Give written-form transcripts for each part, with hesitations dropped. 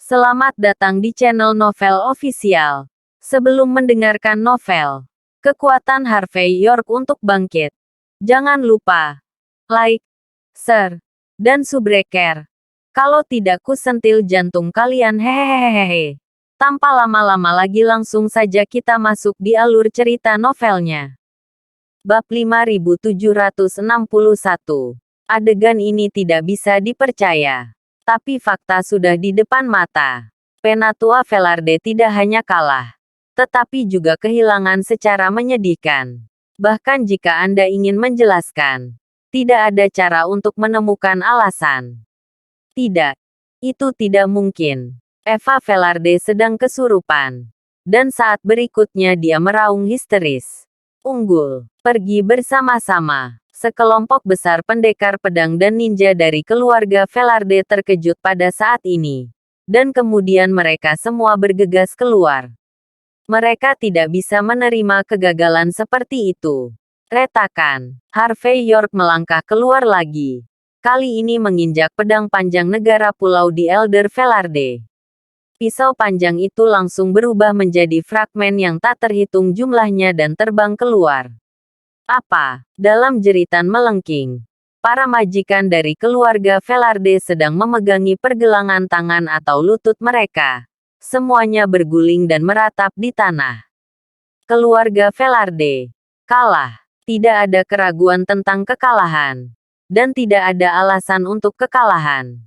Selamat datang di channel Novel Official. Sebelum mendengarkan novel, kekuatan Harvey York untuk bangkit. Jangan lupa like, share, dan subscribe. Kalau tidak kusentil jantung kalian hehehehe. Tanpa lama-lama lagi langsung saja kita masuk di alur cerita novelnya. Bab 5761. Adegan ini tidak bisa dipercaya. Tapi fakta sudah di depan mata. Penatua Velarde tidak hanya kalah, tetapi juga kehilangan secara menyedihkan. Bahkan jika Anda ingin menjelaskan, tidak ada cara untuk menemukan alasan. Tidak, itu tidak mungkin. Eva Velarde sedang kesurupan. Dan saat berikutnya dia meraung histeris. Unggul, pergi bersama-sama. Sekelompok besar pendekar pedang dan ninja dari keluarga Velarde terkejut pada saat ini. Dan kemudian mereka semua bergegas keluar. Mereka tidak bisa menerima kegagalan seperti itu. Retakan. Harvey York melangkah keluar lagi. Kali ini menginjak pedang panjang negara pulau di Elder Velarde. Pisau panjang itu langsung berubah menjadi fragmen yang tak terhitung jumlahnya dan terbang keluar. Apa? Dalam jeritan melengking. Para majikan dari keluarga Velarde sedang memegangi pergelangan tangan atau lutut mereka. Semuanya berguling dan meratap di tanah. Keluarga Velarde kalah. Tidak ada keraguan tentang kekalahan. Dan tidak ada alasan untuk kekalahan.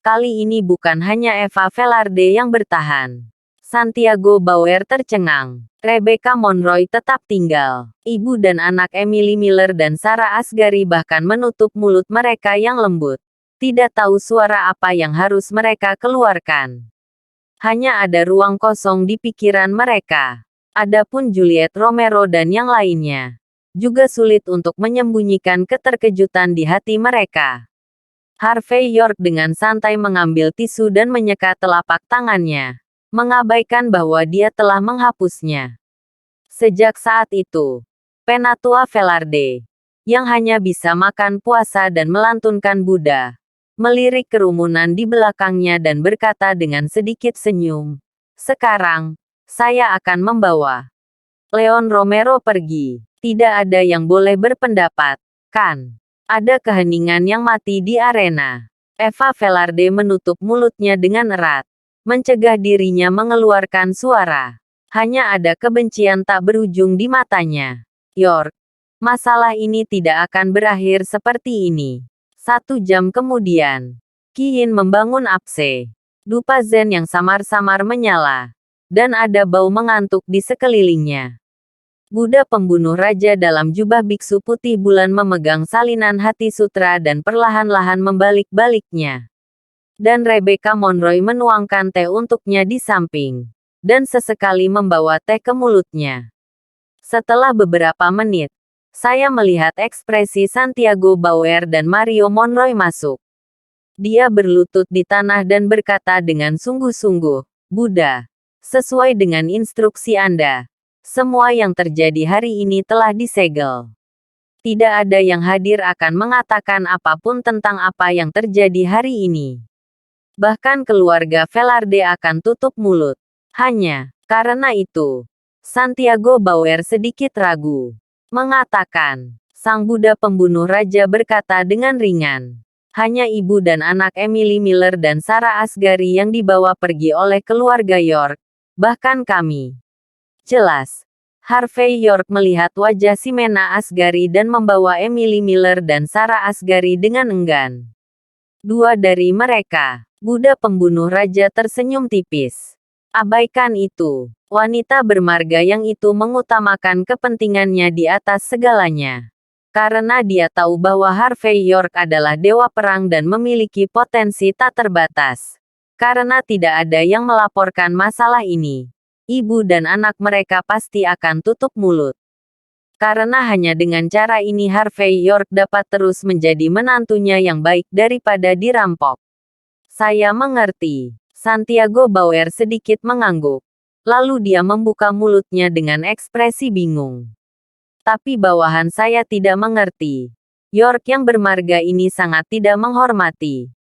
Kali ini bukan hanya Eva Velarde yang bertahan. Santiago Bauer tercengang. Rebecca Monroy tetap tinggal. Ibu dan anak Emily Miller dan Sarah Asghari bahkan menutup mulut mereka yang lembut. Tidak tahu suara apa yang harus mereka keluarkan. Hanya ada ruang kosong di pikiran mereka. Adapun Juliet Romero dan yang lainnya. Juga sulit untuk menyembunyikan keterkejutan di hati mereka. Harvey York dengan santai mengambil tisu dan menyekat telapak tangannya. Mengabaikan bahwa dia telah menghapusnya. Sejak saat itu, Penatua Velarde, yang hanya bisa makan puasa dan melantunkan Buddha, melirik kerumunan di belakangnya dan berkata dengan sedikit senyum, "Sekarang, saya akan membawa Leon Romero pergi. Tidak ada yang boleh berpendapat, kan? Ada keheningan yang mati di arena." Eva Velarde menutup mulutnya dengan erat. Mencegah dirinya mengeluarkan suara. Hanya ada kebencian tak berujung di matanya. York, masalah ini tidak akan berakhir seperti ini. 1 jam kemudian, Kiin membangun apse. Dupa Zen yang samar-samar menyala. Dan ada bau mengantuk di sekelilingnya. Buddha pembunuh raja dalam jubah biksu putih bulan memegang salinan hati sutra dan perlahan-lahan membalik-baliknya. Dan Rebecca Monroy menuangkan teh untuknya di samping. Dan sesekali membawa teh ke mulutnya. Setelah beberapa menit, saya melihat ekspresi Santiago Bauer dan Mario Monroy masuk. Dia berlutut di tanah dan berkata dengan sungguh-sungguh, "Buddha, sesuai dengan instruksi Anda, semua yang terjadi hari ini telah disegel. Tidak ada yang hadir akan mengatakan apapun tentang apa yang terjadi hari ini. Bahkan keluarga Velarde akan tutup mulut. Hanya karena itu." Santiago Bauer sedikit ragu. Mengatakan, "Sang Buddha pembunuh raja berkata dengan ringan. Hanya ibu dan anak Emily Miller dan Sarah Asghari yang dibawa pergi oleh keluarga York. Bahkan kami." Jelas. Harvey York melihat wajah Ximena Asghari dan membawa Emily Miller dan Sarah Asghari dengan enggan. Dua dari mereka, Buddha pembunuh raja tersenyum tipis. Abaikan itu. Wanita bermarga yang itu mengutamakan kepentingannya di atas segalanya. Karena dia tahu bahwa Harvey York adalah dewa perang dan memiliki potensi tak terbatas. Karena tidak ada yang melaporkan masalah ini, ibu dan anak mereka pasti akan tutup mulut. Karena hanya dengan cara ini Harvey York dapat terus menjadi menantunya yang baik daripada dirampok. "Saya mengerti." Santiago Bauer sedikit mengangguk. Lalu dia membuka mulutnya dengan ekspresi bingung. "Tapi bawahan saya tidak mengerti. York yang bermarga ini sangat tidak menghormati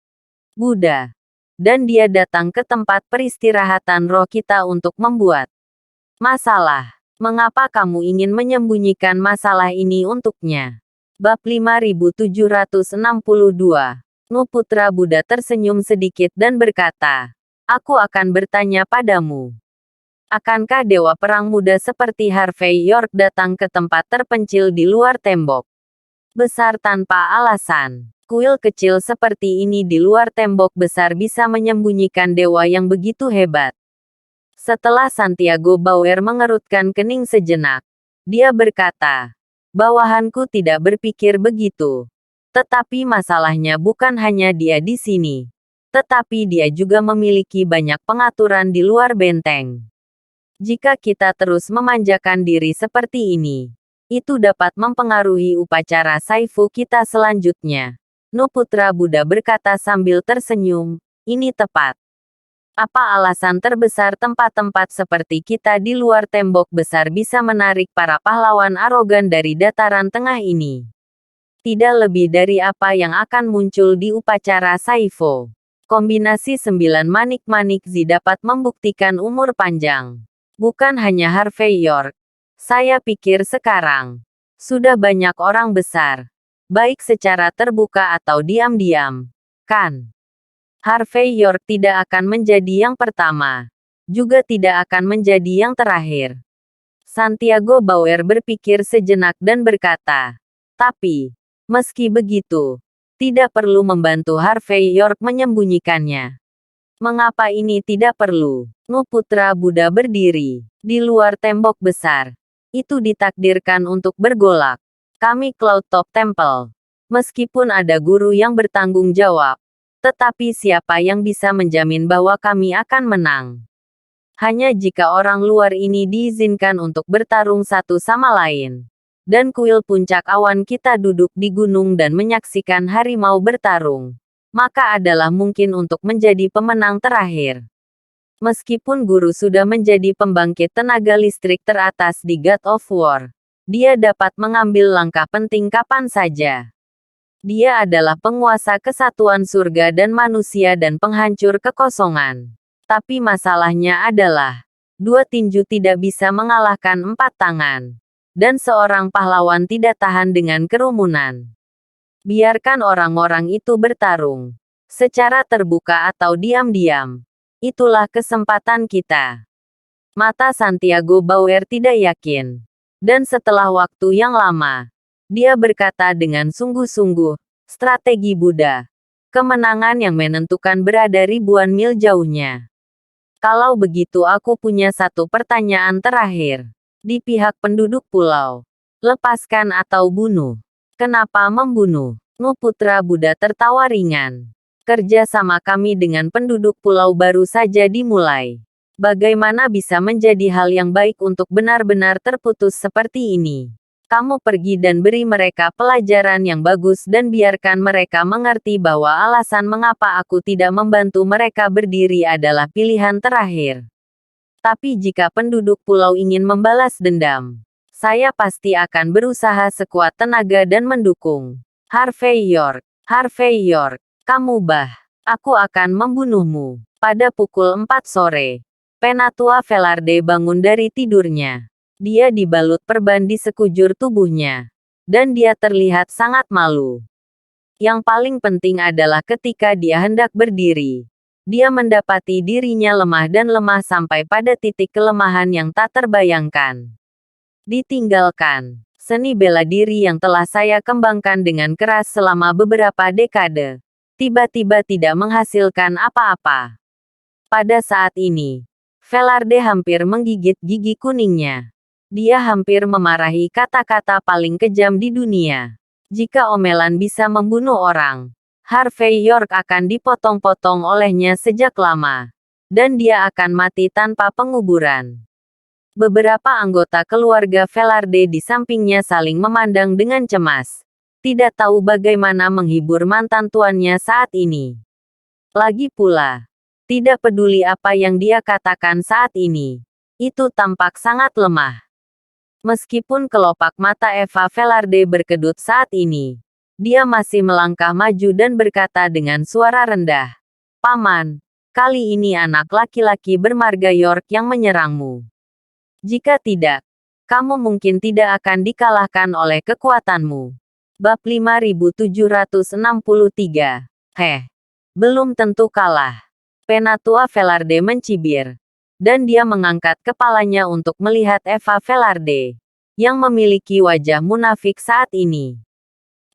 Buddha. dan dia datang ke tempat peristirahatan roh kita untuk membuat masalah. Mengapa kamu ingin menyembunyikan masalah ini untuknya? Bab 5762. Nu putra Buddha tersenyum sedikit dan berkata, aku akan bertanya padamu. Akankah dewa perang muda seperti Harvey York datang ke tempat terpencil di luar tembok besar tanpa alasan? Kuil kecil seperti ini di luar tembok besar bisa menyembunyikan dewa yang begitu hebat. Setelah Santiago Bauer mengerutkan kening sejenak, dia berkata, bawahanku tidak berpikir begitu. Tetapi masalahnya bukan hanya dia di sini. Tetapi dia juga memiliki banyak pengaturan di luar benteng. Jika kita terus memanjakan diri seperti ini, itu dapat mempengaruhi upacara Saifu kita selanjutnya. Nu putra Buddha berkata sambil tersenyum, ini tepat. Apa alasan terbesar tempat-tempat seperti kita di luar tembok besar bisa menarik para pahlawan arogan dari dataran tengah ini? Tidak lebih dari apa yang akan muncul di upacara Saifu. Kombinasi 9 manik-manik Zi dapat membuktikan umur panjang. Bukan hanya Harvey York. Saya pikir sekarang sudah banyak orang besar, baik secara terbuka atau diam-diam, kan? Harvey York tidak akan menjadi yang pertama, juga tidak akan menjadi yang terakhir. Santiago Bauer berpikir sejenak dan berkata, tapi, meski begitu, tidak perlu membantu Harvey York menyembunyikannya. Mengapa ini tidak perlu? Nu putra Buddha berdiri di luar tembok besar. Itu ditakdirkan untuk bergolak. Kami Cloud Top Temple. Meskipun ada guru yang bertanggung jawab, tetapi siapa yang bisa menjamin bahwa kami akan menang? Hanya jika orang luar ini diizinkan untuk bertarung satu sama lain. Dan kuil puncak awan kita duduk di gunung dan menyaksikan harimau bertarung, maka adalah mungkin untuk menjadi pemenang terakhir. Meskipun guru sudah menjadi pembangkit tenaga listrik teratas di God of War, dia dapat mengambil langkah penting kapan saja. Dia adalah penguasa kesatuan surga dan manusia dan penghancur kekosongan. Tapi masalahnya adalah, 2 tinju tidak bisa mengalahkan 4 tangan. Dan seorang pahlawan tidak tahan dengan kerumunan. Biarkan orang-orang itu bertarung, secara terbuka atau diam-diam. Itulah kesempatan kita. Mata Santiago Bauer tidak yakin. Dan setelah waktu yang lama, dia berkata dengan sungguh-sungguh, strategi Buddha. Kemenangan yang menentukan berada ribuan mil jauhnya. Kalau begitu aku punya satu pertanyaan terakhir. Di pihak penduduk pulau, lepaskan atau bunuh? Kenapa membunuh? Nu putra Buddha tertawa ringan. Kerja sama kami dengan penduduk pulau baru saja dimulai. Bagaimana bisa menjadi hal yang baik untuk benar-benar terputus seperti ini? Kamu pergi dan beri mereka pelajaran yang bagus dan biarkan mereka mengerti bahwa alasan mengapa aku tidak membantu mereka berdiri adalah pilihan terakhir. Tapi jika penduduk pulau ingin membalas dendam, saya pasti akan berusaha sekuat tenaga dan mendukung. Harvey York, kamu aku akan membunuhmu. Pada pukul 4 sore, Penatua Velarde bangun dari tidurnya. Dia dibalut perban di sekujur tubuhnya. Dan dia terlihat sangat malu. Yang paling penting adalah ketika dia hendak berdiri. Dia mendapati dirinya lemah dan lemah sampai pada titik kelemahan yang tak terbayangkan. Ditinggalkan. Seni bela diri yang telah saya kembangkan dengan keras selama beberapa dekade. Tiba-tiba tidak menghasilkan apa-apa. Pada saat ini, Velarde hampir menggigit gigi kuningnya. Dia hampir memarahi kata-kata paling kejam di dunia. Jika omelan bisa membunuh orang, Harvey York akan dipotong-potong olehnya sejak lama. Dan dia akan mati tanpa penguburan. Beberapa anggota keluarga Velarde di sampingnya saling memandang dengan cemas. Tidak tahu bagaimana menghibur mantan tuannya saat ini. Lagi pula, tidak peduli apa yang dia katakan saat ini. Itu tampak sangat lemah. Meskipun kelopak mata Eva Velarde berkedut saat ini, dia masih melangkah maju dan berkata dengan suara rendah, "Paman, kali ini anak laki-laki bermarga York yang menyerangmu. Jika tidak, kamu mungkin tidak akan dikalahkan oleh kekuatanmu. Bab 5763. Belum tentu kalah. Penatua Velarde mencibir. Dan dia mengangkat kepalanya untuk melihat Eva Velarde, yang memiliki wajah munafik saat ini.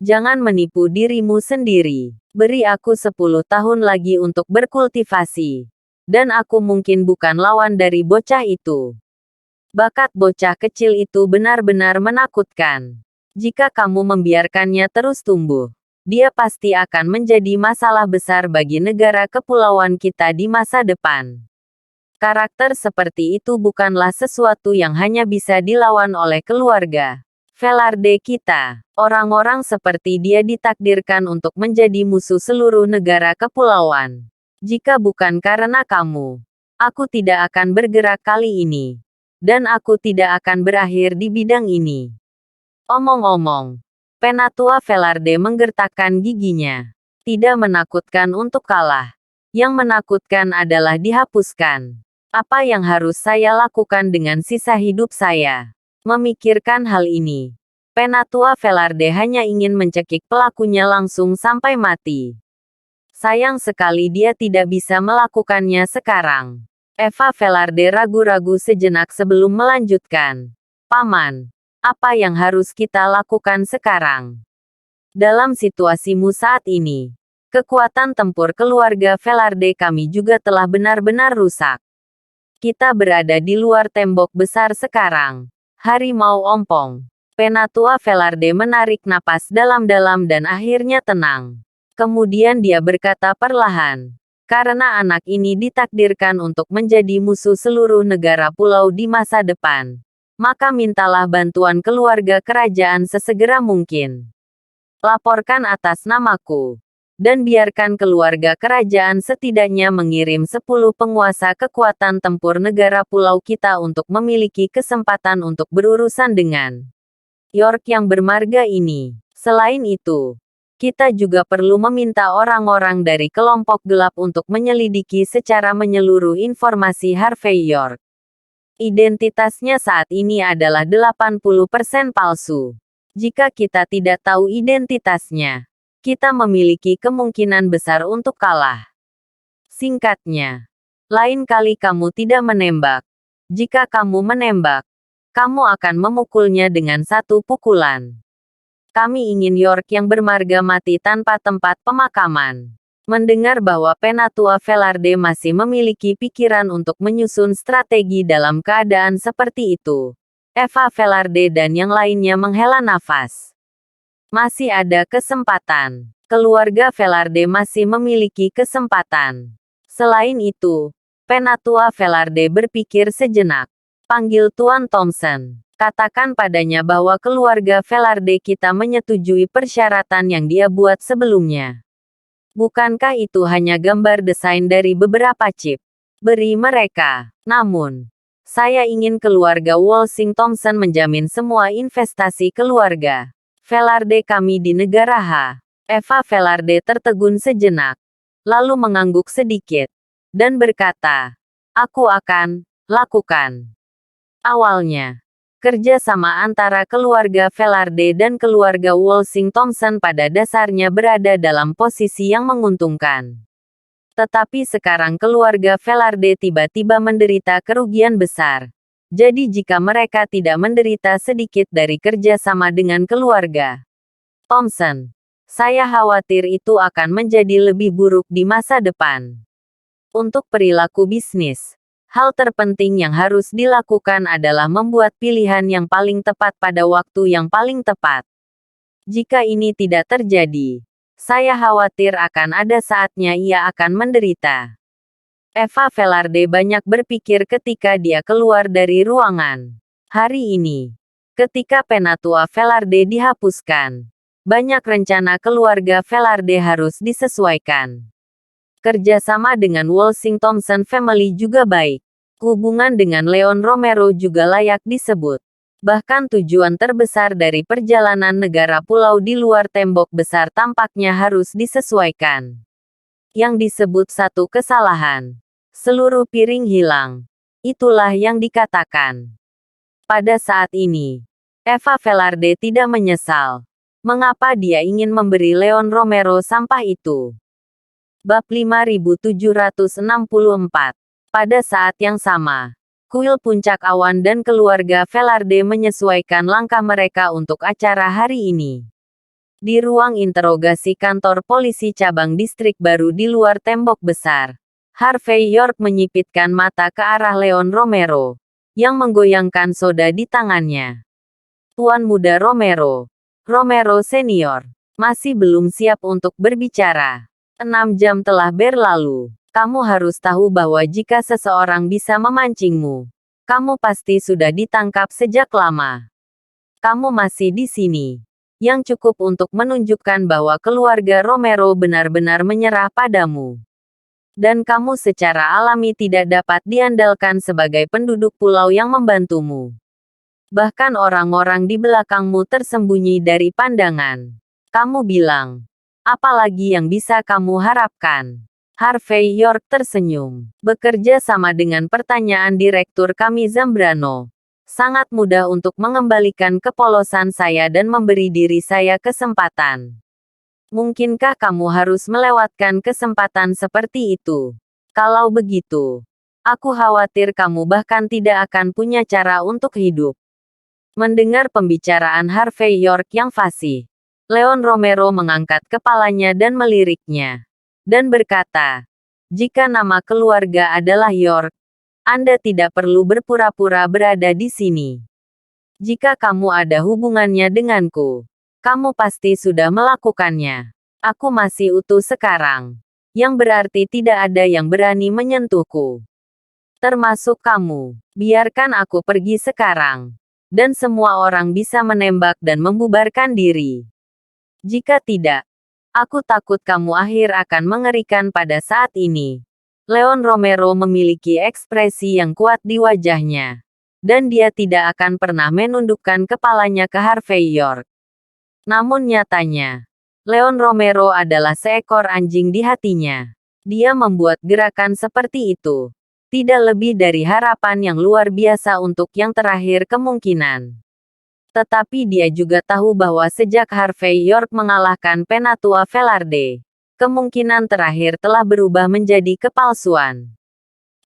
Jangan menipu dirimu sendiri. Beri aku 10 tahun lagi untuk berkultivasi. Dan aku mungkin bukan lawan dari bocah itu. Bakat bocah kecil itu benar-benar menakutkan. Jika kamu membiarkannya terus tumbuh, dia pasti akan menjadi masalah besar bagi negara kepulauan kita di masa depan. Karakter seperti itu bukanlah sesuatu yang hanya bisa dilawan oleh keluarga Velarde kita. Orang-orang seperti dia ditakdirkan untuk menjadi musuh seluruh negara kepulauan. Jika bukan karena kamu, aku tidak akan bergerak kali ini. Dan aku tidak akan berakhir di bidang ini. Omong-omong, Penatua Velarde menggertakkan giginya. Tidak menakutkan untuk kalah. Yang menakutkan adalah dihapuskan. Apa yang harus saya lakukan dengan sisa hidup saya? Memikirkan hal ini, Penatua Velarde hanya ingin mencekik pelakunya langsung sampai mati. Sayang sekali dia tidak bisa melakukannya sekarang. Eva Velarde ragu-ragu sejenak sebelum melanjutkan. Paman, apa yang harus kita lakukan sekarang? Dalam situasimu saat ini, kekuatan tempur keluarga Velarde kami juga telah benar-benar rusak. Kita berada di luar tembok besar sekarang. Harimau ompong. Penatua Velarde menarik napas dalam-dalam dan akhirnya tenang. Kemudian dia berkata perlahan. Karena anak ini ditakdirkan untuk menjadi musuh seluruh negara pulau di masa depan, maka mintalah bantuan keluarga kerajaan sesegera mungkin. Laporkan atas namaku. Dan biarkan keluarga kerajaan setidaknya mengirim 10 penguasa kekuatan tempur negara pulau kita untuk memiliki kesempatan untuk berurusan dengan York yang bermarga ini. Selain itu, kita juga perlu meminta orang-orang dari kelompok gelap untuk menyelidiki secara menyeluruh informasi Harvey York. Identitasnya saat ini adalah 80% palsu. Jika kita tidak tahu identitasnya, kita memiliki kemungkinan besar untuk kalah. Singkatnya, lain kali kamu tidak menembak. Jika kamu menembak, kamu akan memukulnya dengan satu pukulan. Kami ingin York yang bermarga mati tanpa tempat pemakaman. Mendengar bahwa Penatua Velarde masih memiliki pikiran untuk menyusun strategi dalam keadaan seperti itu, Eva Velarde dan yang lainnya menghela nafas. Masih ada kesempatan. Keluarga Velarde masih memiliki kesempatan. Selain itu, Penatua Velarde berpikir sejenak. Panggil Tuan Thompson. Katakan padanya bahwa keluarga Velarde kita menyetujui persyaratan yang dia buat sebelumnya. Bukankah itu hanya gambar desain dari beberapa chip? Beri mereka. Namun, saya ingin keluarga Walsing Thompson menjamin semua investasi keluarga Velarde kami di negara H. Eva Velarde tertegun sejenak, lalu mengangguk sedikit, dan berkata, aku akan lakukan. Awalnya, kerja sama antara keluarga Velarde dan keluarga Walsing Thompson pada dasarnya berada dalam posisi yang menguntungkan. Tetapi sekarang keluarga Velarde tiba-tiba menderita kerugian besar. Jadi jika mereka tidak menderita sedikit dari kerja sama dengan keluarga Thompson, saya khawatir itu akan menjadi lebih buruk di masa depan. Untuk perilaku bisnis, hal terpenting yang harus dilakukan adalah membuat pilihan yang paling tepat pada waktu yang paling tepat. Jika ini tidak terjadi, saya khawatir akan ada saatnya ia akan menderita. Eva Velarde banyak berpikir ketika dia keluar dari ruangan. Hari ini, ketika Penatua Velarde dihapuskan, banyak rencana keluarga Velarde harus disesuaikan. Kerjasama dengan Walsing Thompson Family juga baik. Hubungan dengan Leon Romero juga layak disebut. Bahkan tujuan terbesar dari perjalanan negara pulau di luar tembok besar tampaknya harus disesuaikan. Yang disebut satu kesalahan. Seluruh piring hilang. Itulah yang dikatakan. Pada saat ini, Eva Velarde tidak menyesal. Mengapa dia ingin memberi Leon Romero sampah itu? Bab 5764. Pada saat yang sama, kuil Puncak Awan dan keluarga Velarde menyesuaikan langkah mereka untuk acara hari ini. Di ruang interogasi kantor polisi cabang distrik baru di luar tembok besar, Harvey York menyipitkan mata ke arah Leon Romero, yang menggoyangkan soda di tangannya. Tuan Muda Romero, Romero Senior, masih belum siap untuk berbicara. 6 jam telah berlalu. Kamu harus tahu bahwa jika seseorang bisa memancingmu, kamu pasti sudah ditangkap sejak lama. Kamu masih di sini. Yang cukup untuk menunjukkan bahwa keluarga Romero benar-benar menyerah padamu. Dan kamu secara alami tidak dapat diandalkan sebagai penduduk pulau yang membantumu. Bahkan orang-orang di belakangmu tersembunyi dari pandangan. Kamu bilang, apalagi yang bisa kamu harapkan? Harvey York tersenyum. Bekerja sama dengan pertanyaan direktur kami Zambrano. Sangat mudah untuk mengembalikan kepolosan saya dan memberi diri saya kesempatan. Mungkinkah kamu harus melewatkan kesempatan seperti itu? Kalau begitu, aku khawatir kamu bahkan tidak akan punya cara untuk hidup. Mendengar pembicaraan Harvey York yang fasih, Leon Romero mengangkat kepalanya dan meliriknya. Dan berkata, jika nama keluarga adalah York, Anda tidak perlu berpura-pura berada di sini. Jika kamu ada hubungannya denganku, kamu pasti sudah melakukannya. Aku masih utuh sekarang. Yang berarti tidak ada yang berani menyentuhku. Termasuk kamu. Biarkan aku pergi sekarang. Dan semua orang bisa menembak dan membubarkan diri. Jika tidak, aku takut kamu akhir akan mengerikan pada saat ini. Leon Romero memiliki ekspresi yang kuat di wajahnya. Dan dia tidak akan pernah menundukkan kepalanya ke Harvey York. Namun nyatanya, Leon Romero adalah seekor anjing di hatinya. Dia membuat gerakan seperti itu. Tidak lebih dari harapan yang luar biasa untuk yang terakhir kemungkinan. Tetapi dia juga tahu bahwa sejak Harvey York mengalahkan Penatua Velarde, kemungkinan terakhir telah berubah menjadi kepalsuan.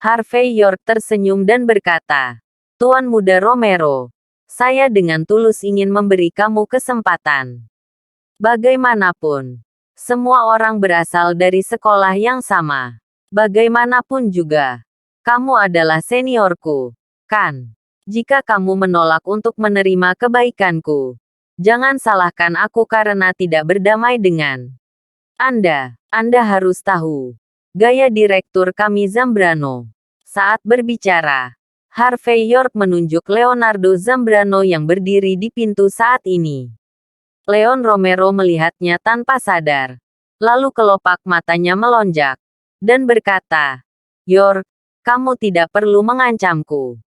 Harvey York tersenyum dan berkata, Tuan Muda Romero, saya dengan tulus ingin memberi kamu kesempatan. Bagaimanapun, semua orang berasal dari sekolah yang sama. Bagaimanapun juga, kamu adalah seniorku, kan? Jika kamu menolak untuk menerima kebaikanku, jangan salahkan aku karena tidak berdamai dengan Anda. Anda harus tahu. Gaya direktur kami Zambrano. Saat berbicara, Harvey York menunjuk Leonardo Zambrano yang berdiri di pintu saat ini. Leon Romero melihatnya tanpa sadar. Lalu kelopak matanya melonjak. Dan berkata, York, kamu tidak perlu mengancamku.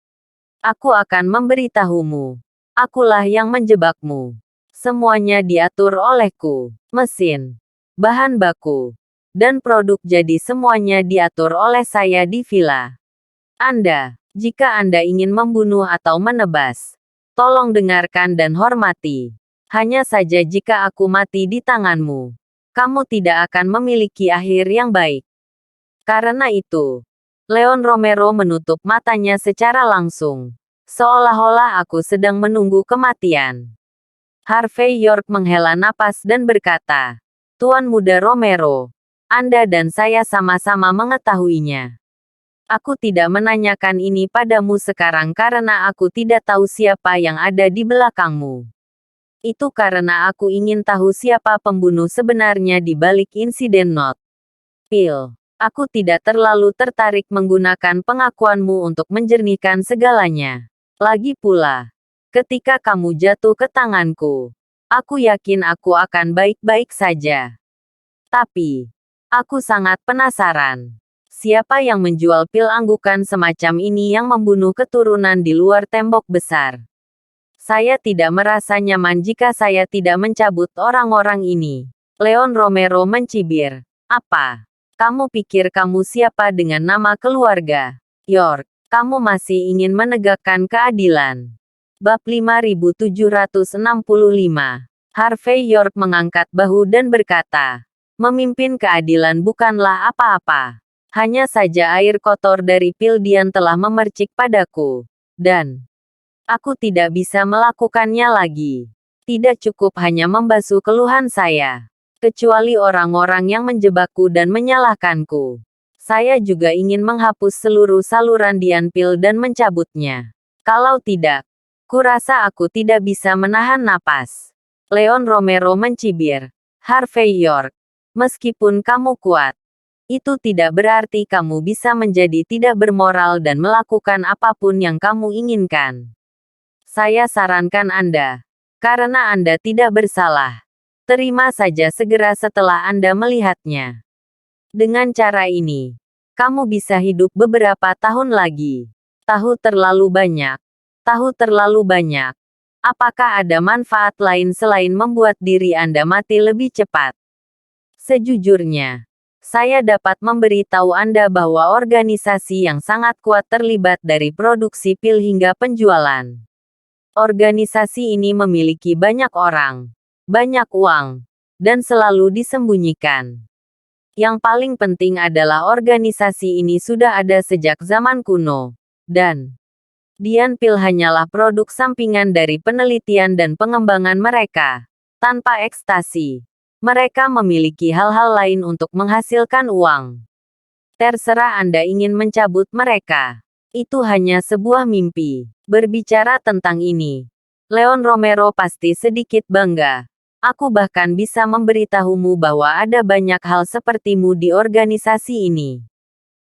Aku akan memberitahumu. Akulah yang menjebakmu. Semuanya diatur olehku. Mesin, bahan baku, dan produk jadi semuanya diatur oleh saya di villa. Anda, jika Anda ingin membunuh atau menebas, tolong dengarkan dan hormati. Hanya saja jika aku mati di tanganmu, kamu tidak akan memiliki akhir yang baik. Karena itu, Leon Romero menutup matanya secara langsung. Seolah-olah aku sedang menunggu kematian. Harvey York menghela napas dan berkata, Tuan Muda Romero, Anda dan saya sama-sama mengetahuinya. Aku tidak menanyakan ini padamu sekarang karena aku tidak tahu siapa yang ada di belakangmu. Itu karena aku ingin tahu siapa pembunuh sebenarnya di balik insiden Not. Pil. Aku tidak terlalu tertarik menggunakan pengakuanmu untuk menjernihkan segalanya. Lagi pula, ketika kamu jatuh ke tanganku, aku yakin aku akan baik-baik saja. Tapi, aku sangat penasaran. Siapa yang menjual pil anggukan semacam ini yang membunuh keturunan di luar tembok besar? Saya tidak merasa nyaman jika saya tidak mencabut orang-orang ini. Leon Romero mencibir. Apa? Kamu pikir kamu siapa dengan nama keluarga? York, kamu masih ingin menegakkan keadilan. Bab 5765. Harvey York mengangkat bahu dan berkata, memimpin keadilan bukanlah apa-apa. Hanya saja air kotor dari pil Dian telah memercik padaku. Dan aku tidak bisa melakukannya lagi. Tidak cukup hanya membasuh keluhan saya. Kecuali orang-orang yang menjebakku dan menyalahkanku. Saya juga ingin menghapus seluruh saluran Dian pil dan mencabutnya. Kalau tidak, kurasa aku tidak bisa menahan napas. Leon Romero mencibir. Harvey York, meskipun kamu kuat, itu tidak berarti kamu bisa menjadi tidak bermoral dan melakukan apapun yang kamu inginkan. Saya sarankan Anda, karena Anda tidak bersalah. Terima saja segera setelah Anda melihatnya. Dengan cara ini, kamu bisa hidup beberapa tahun lagi. Tahu terlalu banyak. Tahu terlalu banyak. Apakah ada manfaat lain selain membuat diri Anda mati lebih cepat? Sejujurnya, saya dapat memberitahu Anda bahwa organisasi yang sangat kuat terlibat dari produksi pil hingga penjualan. Organisasi ini memiliki banyak orang, banyak uang, dan selalu disembunyikan. Yang paling penting adalah organisasi ini sudah ada sejak zaman kuno, dan Dian pil hanyalah produk sampingan dari penelitian dan pengembangan mereka. Tanpa ekstasi, mereka memiliki hal-hal lain untuk menghasilkan uang. Terserah Anda ingin mencabut mereka. Itu hanya sebuah mimpi. Berbicara tentang ini, Leon Romero pasti sedikit bangga. Aku bahkan bisa memberitahumu bahwa ada banyak hal sepertimu di organisasi ini.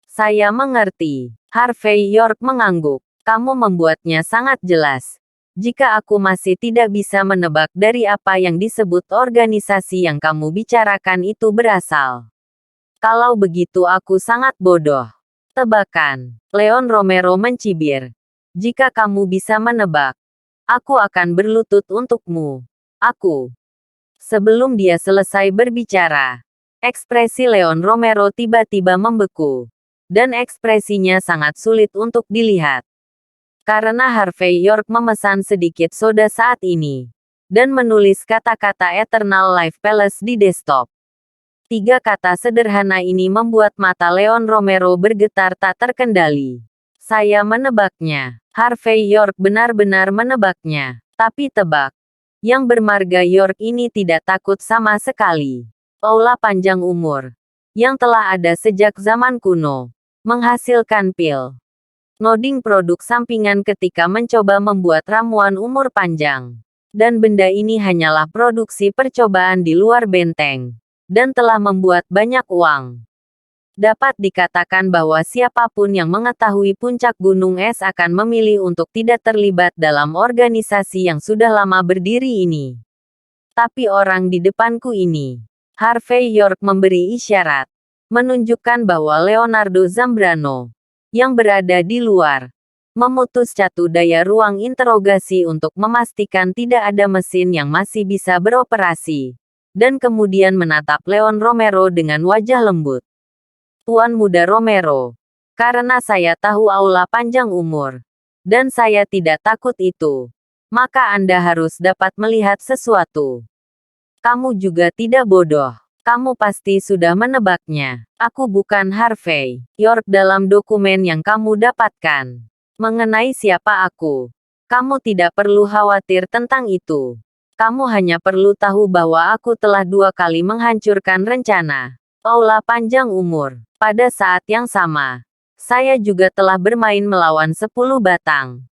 Saya mengerti. Harvey York mengangguk. Kamu membuatnya sangat jelas. Jika aku masih tidak bisa menebak dari apa yang disebut organisasi yang kamu bicarakan itu berasal. Kalau begitu aku sangat bodoh. Tebakan. Leon Romero mencibir. Jika kamu bisa menebak, aku akan berlutut untukmu. Aku. Sebelum dia selesai berbicara, ekspresi Leon Romero tiba-tiba membeku. Dan ekspresinya sangat sulit untuk dilihat. Karena Harvey York memesan sedikit soda saat ini. Dan menulis kata-kata Eternal Life Palace di desktop. 3 kata sederhana ini membuat mata Leon Romero bergetar tak terkendali. Saya menebaknya. Harvey York benar-benar menebaknya. Tapi tebak. Yang bermarga York ini tidak takut sama sekali. Aula panjang umur. Yang telah ada sejak zaman kuno. Menghasilkan pil. Noding produk sampingan ketika mencoba membuat ramuan umur panjang. Dan benda ini hanyalah produksi percobaan di luar benteng. Dan telah membuat banyak uang. Dapat dikatakan bahwa siapapun yang mengetahui puncak gunung es akan memilih untuk tidak terlibat dalam organisasi yang sudah lama berdiri ini. Tapi orang di depanku ini, Harvey York memberi isyarat, menunjukkan bahwa Leonardo Zambrano, yang berada di luar, memutus catu daya ruang interogasi untuk memastikan tidak ada mesin yang masih bisa beroperasi, dan kemudian menatap Leon Romero dengan wajah lembut. Tuan Muda Romero, karena saya tahu aula panjang umur, dan saya tidak takut itu, maka Anda harus dapat melihat sesuatu. Kamu juga tidak bodoh. Kamu pasti sudah menebaknya. Aku bukan Harvey York dalam dokumen yang kamu dapatkan. Mengenai siapa aku, kamu tidak perlu khawatir tentang itu. Kamu hanya perlu tahu bahwa aku telah 2 kali menghancurkan rencana aula panjang umur. Pada saat yang sama, saya juga telah bermain melawan 10 batang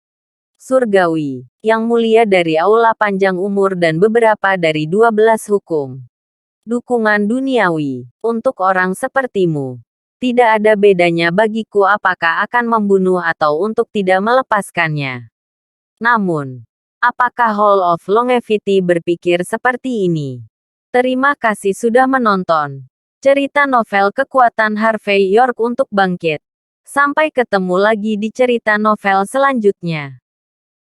surgawi, yang mulia dari aula panjang umur dan beberapa dari 12 hukum. Dukungan duniawi, untuk orang sepertimu. Tidak ada bedanya bagiku apakah akan membunuh atau untuk tidak melepaskannya. Namun, apakah Hall of Longevity berpikir seperti ini? Terima kasih sudah menonton. Cerita novel kekuatan Harvey York untuk bangkit. Sampai ketemu lagi di cerita novel selanjutnya.